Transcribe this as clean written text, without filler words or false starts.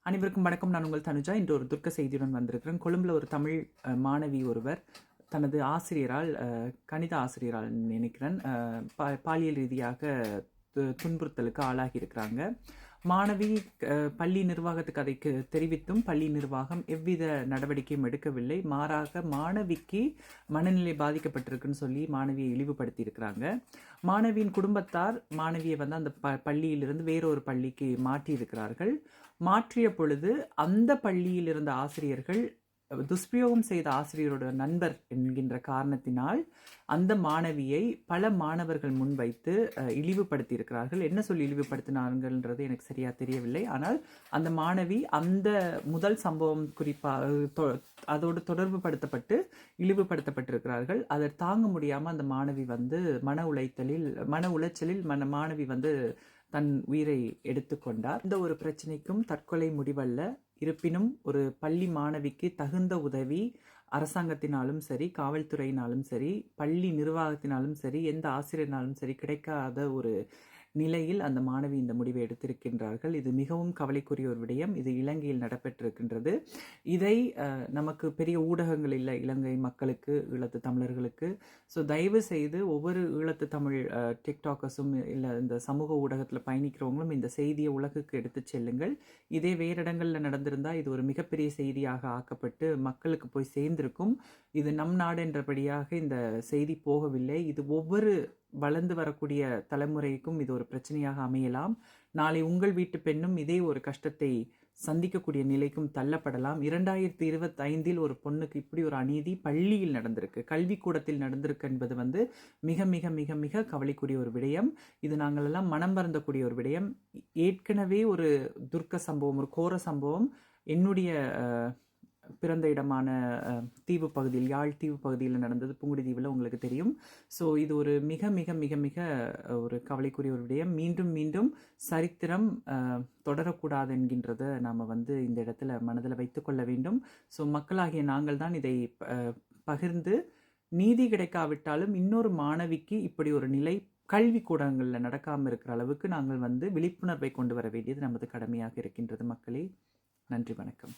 அனைவருக்கும் வணக்கம். நான் உங்கள் தனுஜா. இன்று ஒரு துர்க்க செய்தியுடன் வந்திருக்கிறேன். கொழும்புல ஒரு தமிழ் மாணவி ஒருவர் தனது ஆசிரியரால், கணித ஆசிரியரால் நினைக்கிறேன், பாலியல் ரீதியாக துன்புறுத்தலுக்கு ஆளாகி இருக்கிறாங்க. மாணவி பள்ளி நிர்வாகத்துக்கு அதை தெரிவித்தும் பள்ளி நிர்வாகம் எவ்வித நடவடிக்கையும் எடுக்கவில்லை. மாறாக மாணவிக்கு மனநிலை பாதிக்கப்பட்டிருக்குன்னு சொல்லி மாணவியை இழிவுபடுத்தி இருக்கிறாங்க. மாணவியின் குடும்பத்தார் மாணவியை அந்த பள்ளியிலிருந்து வேறொரு பள்ளிக்கு மாற்றி இருக்கிறார்கள். மாற்றிய பொழுது அந்த பள்ளியில் இருந்த ஆசிரியர்கள் துஷ்பிரயோகம் செய்த ஆசிரியரோட நண்பர் என்கின்ற காரணத்தினால் அந்த மாணவியை பல மாணவர்கள் முன்வைத்து இழிவுபடுத்தி இருக்கிறார்கள். என்ன சொல்லி இழிவுபடுத்தினார்கள்ன்றது எனக்கு சரியா தெரியவில்லை. ஆனால் அந்த மாணவி அந்த முதல் சம்பவம் குறிப்பாக அதோடு தொடர்பு படுத்தப்பட்டு இழிவுபடுத்தப்பட்டிருக்கிறார்கள். அதை தாங்க முடியாமல் அந்த மாணவி மன உளைச்சலில் மாணவி தன் உயிரை எடுத்துக்கொண்டார். இந்த ஒரு பிரச்சனைக்கும் தற்கொலை முடிவல்ல. இருப்பினும் ஒரு பள்ளி மாணவிக்கு தகுந்த உதவி அரசாங்கத்தினாலும் சரி, காவல்துறையினாலும் சரி, பள்ளி நிர்வாகத்தினாலும் சரி, எந்த ஆசிரியர்னாலும் சரி கிடைக்காத ஒரு நிலையில் அந்த மாணவி இந்த முடிவை எடுத்திருக்கின்றார்கள். இது மிகவும் கவலைக்குரிய ஒரு விடயம். இது இலங்கையில் நடைபெற்றிருக்கின்றது. இதை நமக்கு பெரிய ஊடகங்கள் இல்லை இலங்கை மக்களுக்கு, ஈழத்து தமிழர்களுக்கு. ஸோ தயவு செய்து ஒவ்வொரு ஈழத்து தமிழ் டிக்டாக்கர்ஸும் இல்லை இந்த சமூக ஊடகத்தில் பயணிக்கிறவங்களும் இந்த செய்தியை உலகுக்கு எடுத்து செல்லுங்கள். இதே வேறு இடங்களில் நடந்திருந்தால் இது ஒரு மிகப்பெரிய செய்தியாக ஆக்கப்பட்டு மக்களுக்கு போய் சேர்ந்திருக்கும். இது நம் நாடு என்றபடியாக இந்த செய்தி போகவில்லை. இது ஒவ்வொரு வளர்ந்து வரக்கூடிய தலைமுறைக்கும் இது ஒரு பிரச்சனையாக அமையலாம். நாளை உங்கள் வீட்டு பெண்ணும் இதே ஒரு கஷ்டத்தை சந்திக்கக்கூடிய நிலைக்கும் தள்ளப்படலாம். 2025 ஒரு பொண்ணுக்கு இப்படி ஒரு அநீதி பள்ளியில் நடந்திருக்கு, கல்விக்கூடத்தில் நடந்திருக்கு என்பது மிக மிக மிக மிக கவலைக்குரிய ஒரு விடயம். இது நாங்கள் எல்லாம் மனம் வருந்தக்கூடிய ஒரு விடயம். ஏற்கனவே ஒரு துர்க்க சம்பவம், ஒரு கோர சம்பவம் என்னுடைய பிறந்த இடமான தீவு பகுதியில், யாழ் தீவு பகுதியில் நடந்தது, புங்குடி தீவில், உங்களுக்கு தெரியும். ஸோ இது ஒரு மிக மிக மிக மிக ஒரு கவலைக்குரிய ஒரு விடயம். மீண்டும் மீண்டும் சரித்திரம் தொடரக்கூடாது என்கின்றதை நாம் இந்த இடத்துல மனதில் வைத்துக்கொள்ள வேண்டும். ஸோ மக்களாகிய நாங்கள் தான் இதை பகிர்ந்து நீதி கிடைக்காவிட்டாலும் இன்னொரு மாணவிக்கு இப்படி ஒரு நிலை கல்விக்கூடங்களில் நடக்காமல் இருக்கிற அளவுக்கு நாங்கள் விழிப்புணர்வை கொண்டு வர வேண்டியது நமது கடமையாக இருக்கின்றது. மக்களே, நன்றி, வணக்கம்.